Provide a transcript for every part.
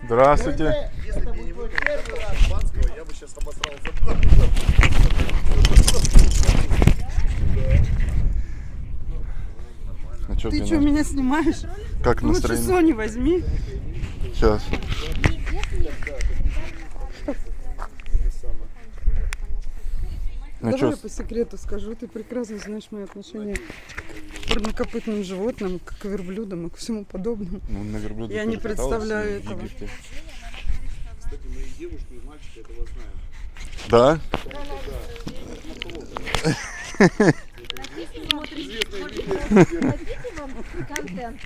Здравствуйте. Если бы не вы, Банского, я бы сейчас обосрался. А чё Ты что, меня снимаешь? Как Лучше настроение? Sony возьми. Сейчас. Ну, Давай чё, я по секрету скажу. Ты прекрасно знаешь мои отношения к парнокопытным животным, к верблюдам и к всему подобному. ну, на верблюде Я ты не же каталась представляю в этого. Египте. Кстати, мои девушки и мальчики этого знают. Да? Хотите вам контент?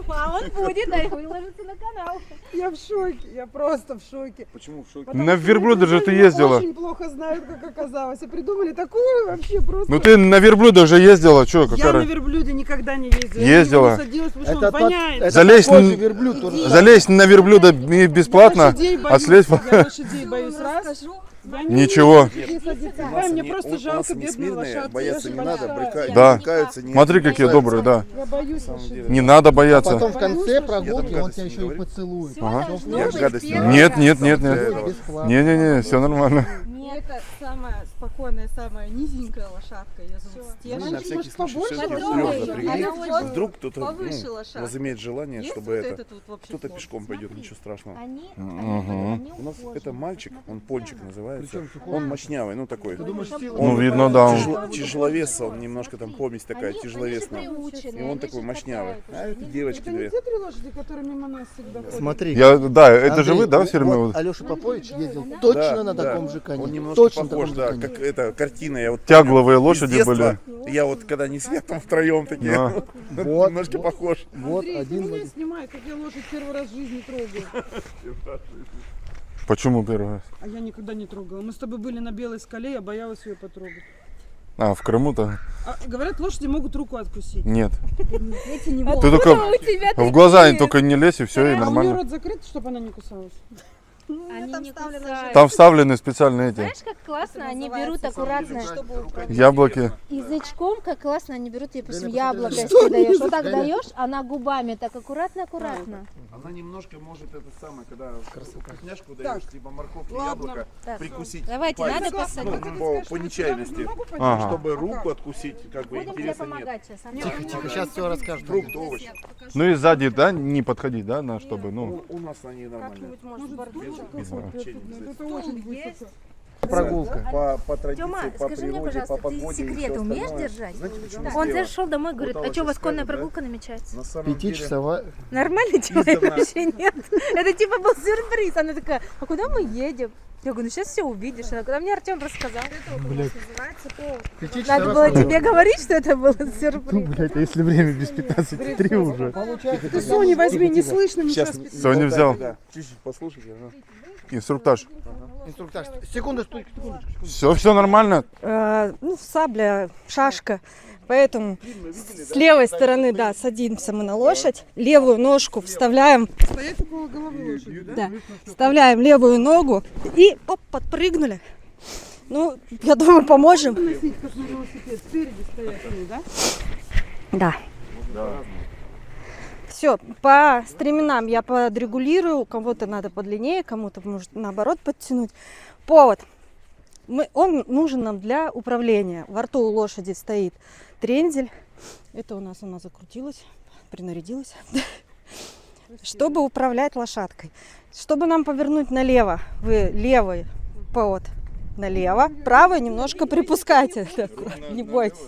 А он будет, да, и выложится на канал. Я в шоке, я просто в шоке. Почему в шоке? Потому На что верблюде же люди ты меня ездила. Очень плохо знают, как оказалось. И придумали такую вообще просто. Ну ты на верблюде же ездила, чё, Я какая на верблюде никогда не ездила. Ездила. Я на него не садилась, потому что он воняет. Залезь, верблюд. он- залезь на верблюда бесплатно, Лошадей а боюсь, слезть... я лошадей боюсь, раз. Я не Ничего. умею лошадей садиться. У нас Давай, мне они- просто у нас жалко они бедную смирные, лошадку. бояться я не же надо, большая. Да. брыкаются. Не Смотри, какие добрые, да. Я боюсь самом лошадей. деле. Не надо А бояться. потом в конце Я прогулки там он тебя гадости еще и говорю. поцелует. Ага. Я гадость не говорю. Нет, нет, нет, Для нет. этого. Бесплатно. Не-не-не, все нормально. Это самая спокойная, самая низенькая лошадка. Я зовут Ну, Стеша. на всякий случай побольше все-таки потрогай вперед её. запрягли. Она очень Вдруг кто-то повыше ну, лошадка. возымеет желание, Есть чтобы вот это этот вот вообще кто-то ход? пешком пойдет, ничего страшного. Они, Мгм. У нас это мальчик, он Пончик называется. Он мощнявый, ну такой. Ну, видно, да. он- Тяжеловес, он немножко там помесь такая, тяжеловесная. И он такой мощнявый. А это девочки Это не две. те три лошади, которые мимо нас всегда ходят? Смотри. Да, это же Андрей, вы, да, все время? вот Алеша Попович ездил точно на таком же коне. Он немножко Точно похож, таком да, же коне. как эта картина. Я вот Тягловые помню, лошади из детства, были. Я вот когда не сидят там втроем такие, Да. Вот, немножко похож. вот Андрей, ты один в меня один. снимай, как я лошадь первый раз в жизни трогаю. Почему первый раз? А я никогда не трогала. Мы с тобой были на Белой скале, я боялась ее потрогать. А, в Крыму-то? А, говорят, лошади могут руку откусить. Нет. эти не Ты могут. только У тебя в глаза только не лезь, и все, и А у нее нормально. рот закрыт, чтобы она не кусалась? Они не кусают. Там вставлены специальные эти Знаешь, как классно они берут аккуратно яблоки. язычком, как классно они берут, тебе, допустим, яблоко, если даешь, вот так даешь, она губами так аккуратно. Она немножко может это самое, когда вкусняшку даешь, типа морковки, яблоко, Так. прикусить. Давайте, палец. надо Ну, посадить. по нечаянности. Ага. Чтобы руку откусить, как бы Будем тебе интереса нет. помогать сейчас. Ага. Тихо, тихо, сейчас все расскажет. Фрукт, овощ. Ну и сзади, да, не подходить, да, на чтобы, ну. У нас они нормальные. Может, Без это очень высоко. Прогулка. По традиции, Тёма, по скажи мне, природе, по пожалуйста, ты погоде и секрет всё умеешь остальное. держать? Знаете, почему Он сделано? зашел домой и говорит, Вот а что, у вас Алла конная скажет, да? прогулка намечается? На самом деле, Пятичасовая. Нормально, типа, Издавна. вообще нет. Это типа был сюрприз. Она такая, а куда мы едем? Я говорю, ну сейчас все увидишь. Она говорит, а мне Артем рассказал. Надо Пятичасовая было прогулка. тебе говорить, что это был Ну, сюрприз. блядь, а если время без 15:03 уже? Ты Sony возьми, не слышно ничего. Сейчас Соня взял. Да. Чуть-чуть послушайте. ага. Инструктаж. Инструктаж. Секундочку. Все нормально? Ну, сабля, шашка. Поэтому с левой стороны, да, садимся мы на лошадь, левую ножку вставляем, Стоять около головы лошади, да? да, вставляем левую ногу и оп, подпрыгнули. Ну, я думаю, поможем. Носить, как на велосипед, спереди стоять, да? Да. Все, по стременам я подрегулирую, у кого-то надо подлиннее, кому-то может наоборот подтянуть. Повод. Он нужен нам для управления. Во рту у лошади стоит трензель. Это у нас она закрутилась, принарядилась. Чтобы управлять лошадкой. Чтобы нам повернуть налево, вы левый повод налево, правый немножко припускайте. Не бойтесь.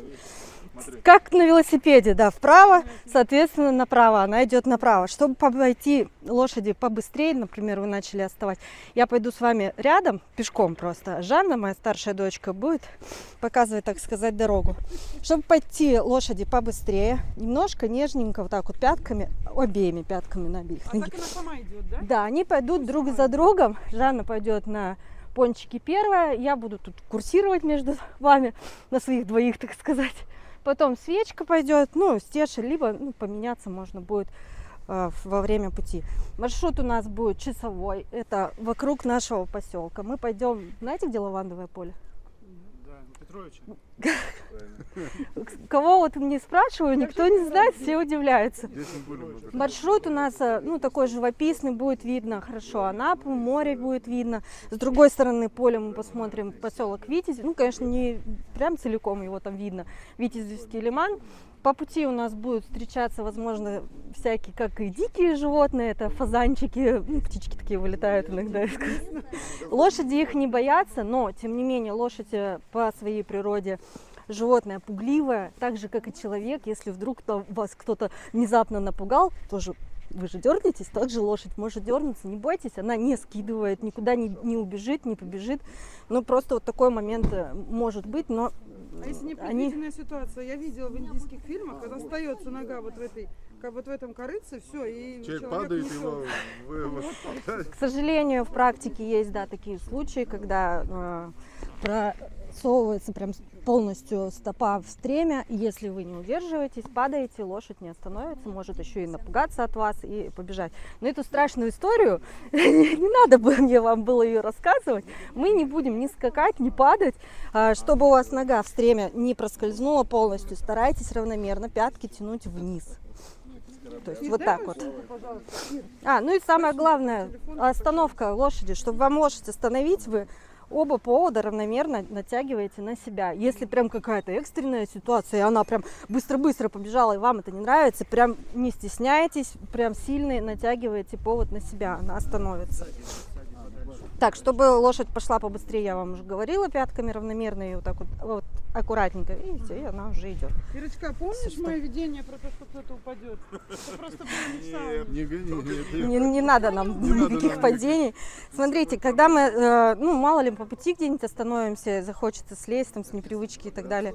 Как на велосипеде, да, вправо, соответственно, направо. Она идет направо. Чтобы обойти лошади побыстрее, например, вы начали отставать, я пойду с вами рядом, пешком просто. Жанна, моя старшая дочка, будет показывать, так сказать, дорогу. Чтобы пойти лошади побыстрее, немножко нежненько, вот так вот пятками, обеими пятками на обеих. А так она сама идет, да? Да, они пойдут друг за другом. Жанна пойдет на пончики первая, я буду тут курсировать между вами, на своих двоих, так сказать. Потом свечка пойдет, ну, Стеша, либо поменяться можно будет во время пути. Маршрут у нас будет часовой, это вокруг нашего поселка. Мы пойдем, знаете, где лавандовое поле? Кого вот не спрашиваю, никто не знает, все удивляются. Маршрут у нас, ну, такой живописный, будет видно хорошо Анапу, море будет видно. С другой стороны поля мы посмотрим поселок Витязь. Ну, конечно, не прям целиком его там видно. Витязевский лиман. По пути у нас будут встречаться, возможно, всякие, как и дикие животные, это фазанчики, ну, птички такие вылетают иногда. Лошади их не боятся, но, тем не менее, лошадь по своей природе животное пугливое, так же, как и человек. Если вдруг вас кто-то внезапно напугал, тоже вы же дернетесь, также лошадь может дернуться, не бойтесь, она не скидывает, никуда не убежит, не побежит. Ну, просто вот такой момент может быть, но А если непредвиденная ситуация? Я видела в индийских фильмах, когда остается нога вот в этой, как вот в этом корыце, все, и Человек человек падает, несет. его... К сожалению, в практике есть, да, такие случаи, когда просовывается прям полностью стопа в стремя, и если вы не удерживаетесь, падаете, лошадь не остановится, может еще и напугаться от вас и побежать. Но эту страшную историю, не надо бы мне вам было ее рассказывать, мы не будем ни скакать, ни падать, чтобы у вас нога в стремя не проскользнула полностью, старайтесь равномерно пятки тянуть вниз. То есть вот так вот. Ну и самое главное, остановка лошади. Чтобы вам лошадь остановить, вы оба повода равномерно натягиваете на себя. Если прям какая-то экстренная ситуация, и она прям быстро-быстро побежала, и вам это не нравится, прям не стесняйтесь, прям сильно натягиваете повод на себя, она остановится. Так, чтобы лошадь пошла побыстрее, я вам уже говорила, пятками равномерно и вот так вот аккуратненько, видите, и она уже идет. Ирочка, помнишь мое видение про то, что кто-то упадет? Это просто было Не надо нам никаких падений. Смотрите, когда мы, ну, мало ли, по пути где-нибудь остановимся, захочется слезть там с непривычки и так далее,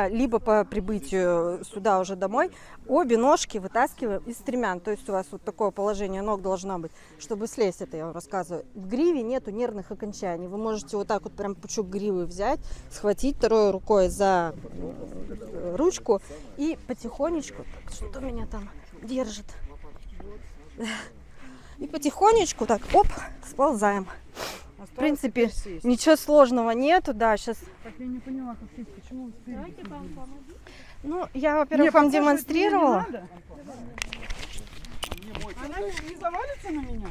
либо по прибытию сюда уже домой, обе ножки вытаскиваем из стремян. То есть у вас вот такое положение ног должно быть, чтобы слезть, это я вам рассказываю. В гриве нету нервных окончаний. Вы можете вот так вот прям пучок гривы взять, схватить второй рукой за ручку и потихонечку, так, что меня там держит, и потихонечку так, оп, сползаем. В принципе, ничего сложного нету, да, сейчас. Так, я не поняла, как сесть, почему вы спереди? Ну, я, во-первых, вам демонстрировала. Она не завалится на меня?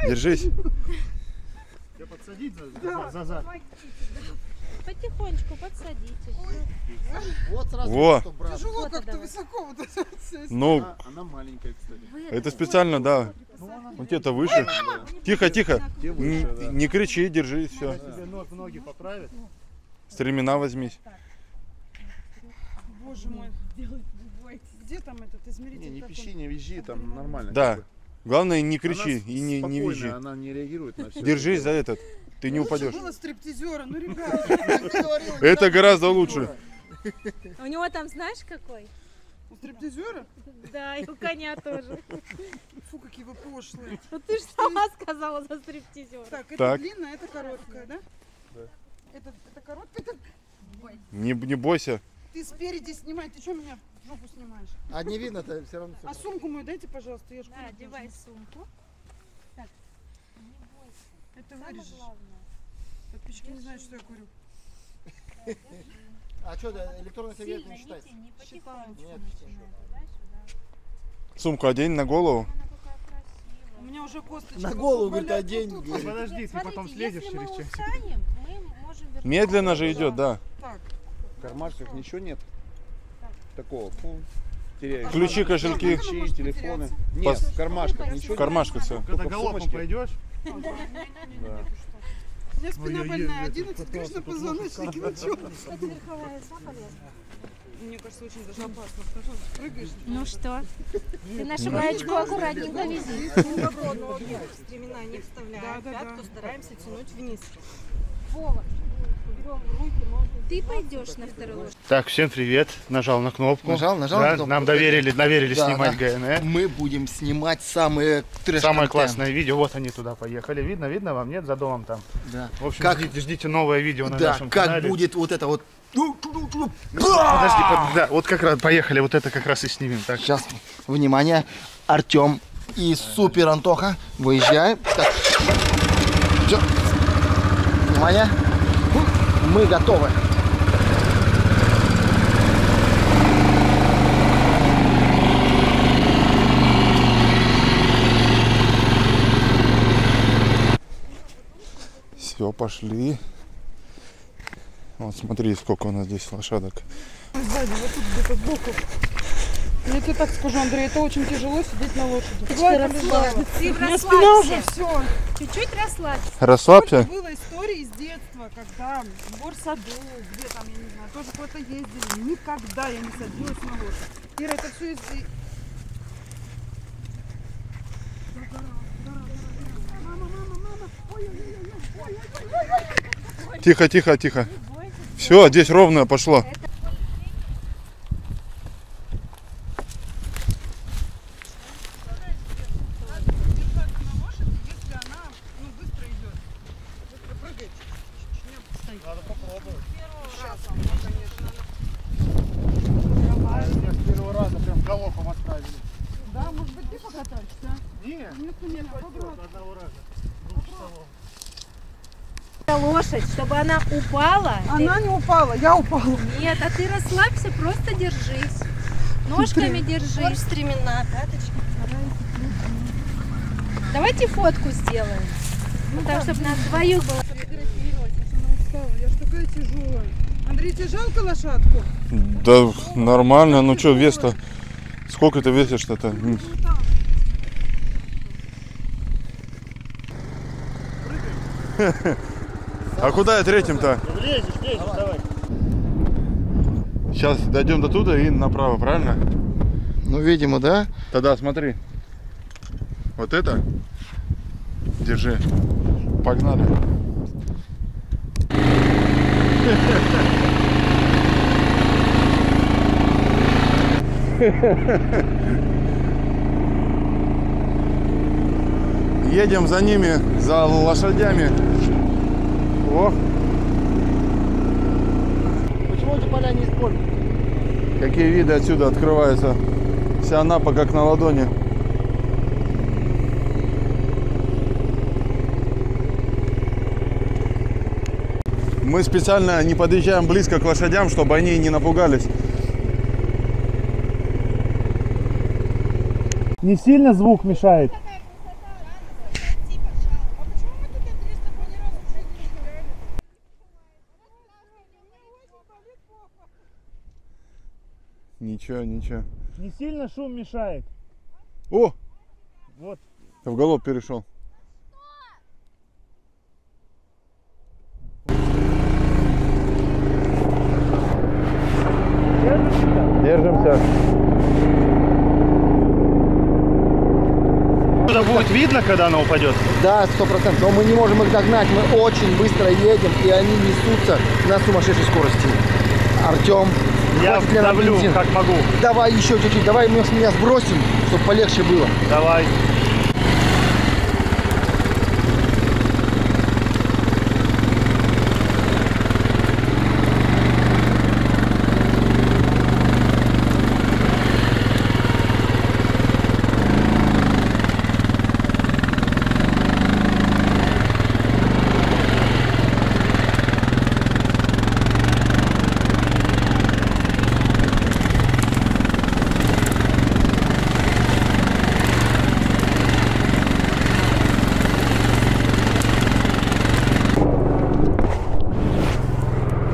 Держись. Тебя подсадить за зад? Потихонечку подсадитесь. Вот сразу, Во. чтобы брать. Тяжело как-то высоко вот это сесть. Ну, Она маленькая, кстати. это специально, да. Вот это выше. Тихо, тихо. Не кричи, держись, все. Тебе ноги поправят. Стремена возьмись. Боже мой. Где там этот измеритель? Не как он? пищи, не визжи, там нормально. Да. как бы. Главное, не кричи Она и не спокойная, визжи. Она не реагирует на все. Держись за этот. Ты не Лучше упадешь. было стриптизера, ну, ребята. Это гораздо лучше. У него там знаешь какой? У стриптизера? Да, и у коня тоже. Фу, какие вы пошлые. Ну ты же сама сказала за стриптизера. Так, это Так. длинная, это короткая, да? Это короткая, это... Не бойся. Ты спереди снимай, ты что меня в жопу снимаешь? А не видно-то все равно. А сумку мою дайте, пожалуйста, я ж Да, курить одевай должна. сумку. Это вырежешь. Подписчики не знают, что я курю. А что, электронная сигарета не считается? Не потихонечку Нет, начинай. Сумку одень на голову. У меня уже косточки. На голову, говорит, болят. одень. Тут. Подожди, ты потом следишь если мы через час. устанем, мы можем вернуться. Медленно же идет, да. Так, В кармашках ничего нет. Такого. Фу, теряешь. Ключи, кошельки. Ключи, телефоны. Нет, в кармашках ничего В кармашках все. Когда Только в галопом сумочке. пойдешь, у меня спина больная, 11, конечно, позвоночники, ну чё? Мне кажется, очень даже опасно. Пожалуйста, прыгаешь. Ну что? Ты нашу маечку аккуратненько вези. Глубоко ноги в стремена не вставляем, Да. пятку стараемся тянуть вниз. Вова, Берем в руки, можно. ты пойдешь на второй лошадь. Так, всем привет. Нажал на кнопку. Нажал Да, на кнопку. нам доверили Да, снимать да. ГН. Мы будем снимать самые трэш Самое классное видео. Вот они туда поехали. Видно вам? Нет, за домом там. Да. В общем, Как- ждите новое видео на Да, нашем как канале. будет вот это вот. Подожди, да, вот как раз поехали, вот это как раз и снимем. Так. Сейчас, внимание, Артем и Супер Антоха выезжаем. Так. Всё. Внимание. Мы готовы. Все, пошли. Вот смотри, сколько у нас здесь лошадок. Сзади, вот тут где-то сбоку. Я тебе так скажу, Андрей, это очень тяжело сидеть на лошади. Ты Тварь расслабься. полюбала. Ты У меня спина уже расслабься. все. Чуть-чуть расслабься. Расслабься. Было истории с детства, когда в горсаду, где там, я не знаю, тоже куда-то ездили. Никогда я не садилась на лошадь. Ира, это все из... Тихо, тихо, тихо. Все, здесь ровно пошло. Первого раза прям галопом отправили. Да, может быть, ты покатаешься? Нет, Нет, попробуй. одного раза. Лошадь, чтобы она упала. Она не упала, я упала. Нет, а ты расслабься, просто держись. Ножками держись. Стремена, пяточки. Давайте фотку сделаем. Ну так, чтобы на двоих было. Я ж такая тяжелая. Андрей, тебе жалко лошадку? Да нормально, ну что, вес-то? Сколько ты весишь-то? А куда я третьим-то? Лезешь, давай. Сейчас дойдем до туда и направо, правильно? Ну, видимо, да? Тогда смотри. Вот это. Держи. Погнали. Едем за ними, за лошадями. О, Почему эти поля не используют? какие виды отсюда открываются. Вся Анапа как на ладони. Мы специально не подъезжаем близко к лошадям, чтобы они не напугались. Не сильно звук мешает? Ничего, ничего. Не сильно шум мешает? О! Вот. В галоп перешел. Держимся. Это будет видно, когда она упадет? Да, 100%. Но мы не можем их догнать. Мы очень быстро едем, и они несутся на сумасшедшей скорости. Артем, Я хватит ли нам давлю, бензин? как могу. Давай еще чуть-чуть. Давай мы с меня сбросим, чтобы полегче было. Давай.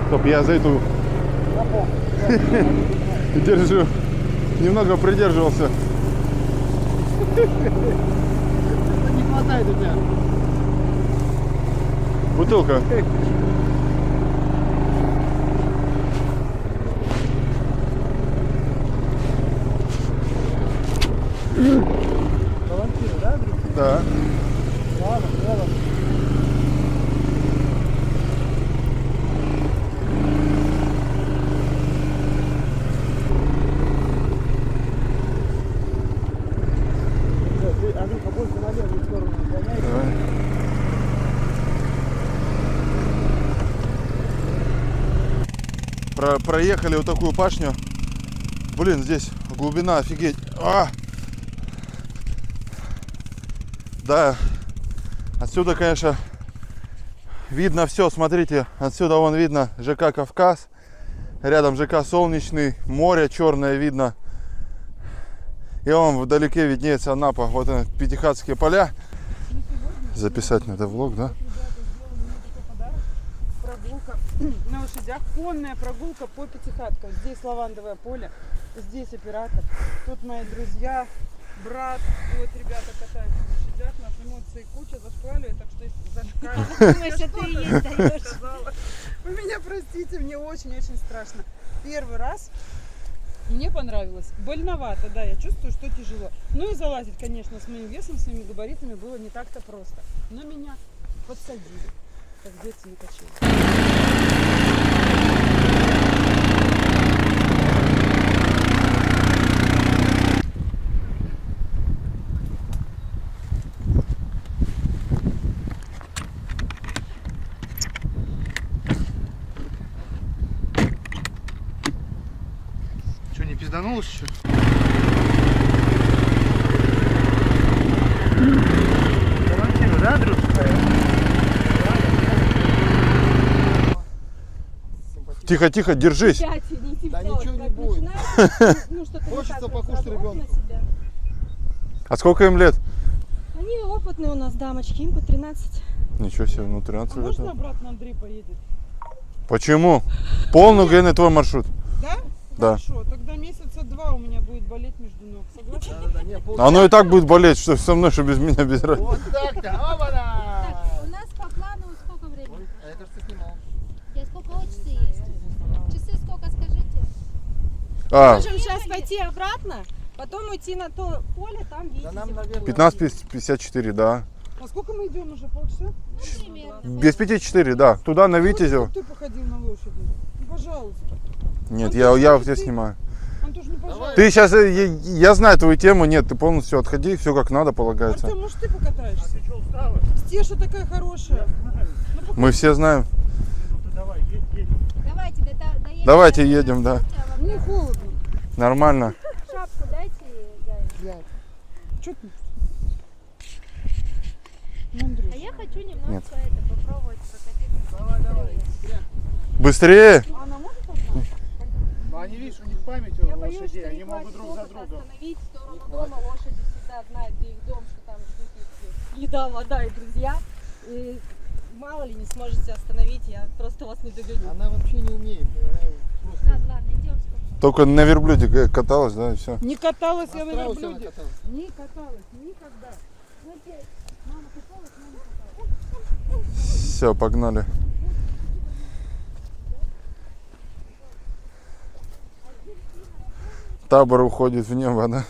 Стоп, я за эту держу. Немного придерживался. Не хватает у тебя. Бутылка. Да. Давай. Проехали вот такую пашню. Блин, здесь глубина, офигеть. Да, отсюда, конечно, Видно все, смотрите, отсюда вон видно ЖК Кавказ. Рядом ЖК Солнечный, море черное видно. И вон вдалеке виднеется Анапа. Вот они, Пятихатские поля. Записать надо влог, да? Прогулка на лошадях, конная прогулка по Пятихаткам. Здесь лавандовое поле, здесь оператор. Тут мои друзья, брат. И вот ребята катаются на лошадях, нас эмоций куча, зашкваливает, так что если вы меня простите, мне очень-очень страшно. Первый раз мне понравилось. Больновато, да, я чувствую, что тяжело. Ну и залазить, конечно, с моим весом, своими габаритами было не так-то просто. Но меня подсадили, как дети на качели. Что, не пизданулось еще? Валентина, да, Андрюш? Тихо, тихо, держись. Да ничего не будет. Хочется покушать ребенку. А сколько им лет? Они опытные у нас дамочки, им по 13. Ничего себе, ну 13 А лет. можно обратно Андрей поедет? Почему? Полный ГН твой маршрут. Да? Да. Хорошо, тогда месяца 2 у меня будет болеть между ног. Согласен? Оно и так будет болеть, что со мной, что без меня, без разницы. Вот так-то, оба-на! У нас по плану сколько времени? А я, кажется, снимал. Я сколько часы есть? Часы сколько, скажите? Можем сейчас пойти обратно, потом уйти на то поле, там видите. Да нам, наверное, 15:54, да. А сколько мы идем уже? Полчаса? Ну, примерно. Без 5:04, да. Туда на Витязева. Ты походил на лошади. Ну, пожалуйста. Нет, я тебя снимаю. Антош, ну пожалуйста. Ты сейчас, я знаю твою тему, нет, ты полностью отходи, все как надо полагается. Артем, может ты покатаешься? Ты что, устала? Стеша такая хорошая. Мы все знаем. Давай, едь. Давайте, доедем. Давайте едем, да. Мне холодно. Нормально. Шапку дайте, Гай. Чё ты? Ну, Андрюш. А я хочу немножко Нет. попробовать прокатиться. Быстрее. А она может попасть? Ну, они, видишь, у них память у лошадей, они могут друг за другом. Остановить в сторону дома, лошади всегда знают, где их дом, что там ждут их еда, вода и друзья. И мало ли не сможете остановить, я просто вас не догоню. Она вообще не умеет. Она просто... Ладно, идем сколько. Только на верблюде каталась, да, и все. Не каталась я на Страуса она верблюде. каталась. Не каталась, никогда. Мама каталась, мама каталась. Все, погнали. Табор уходит в небо, да?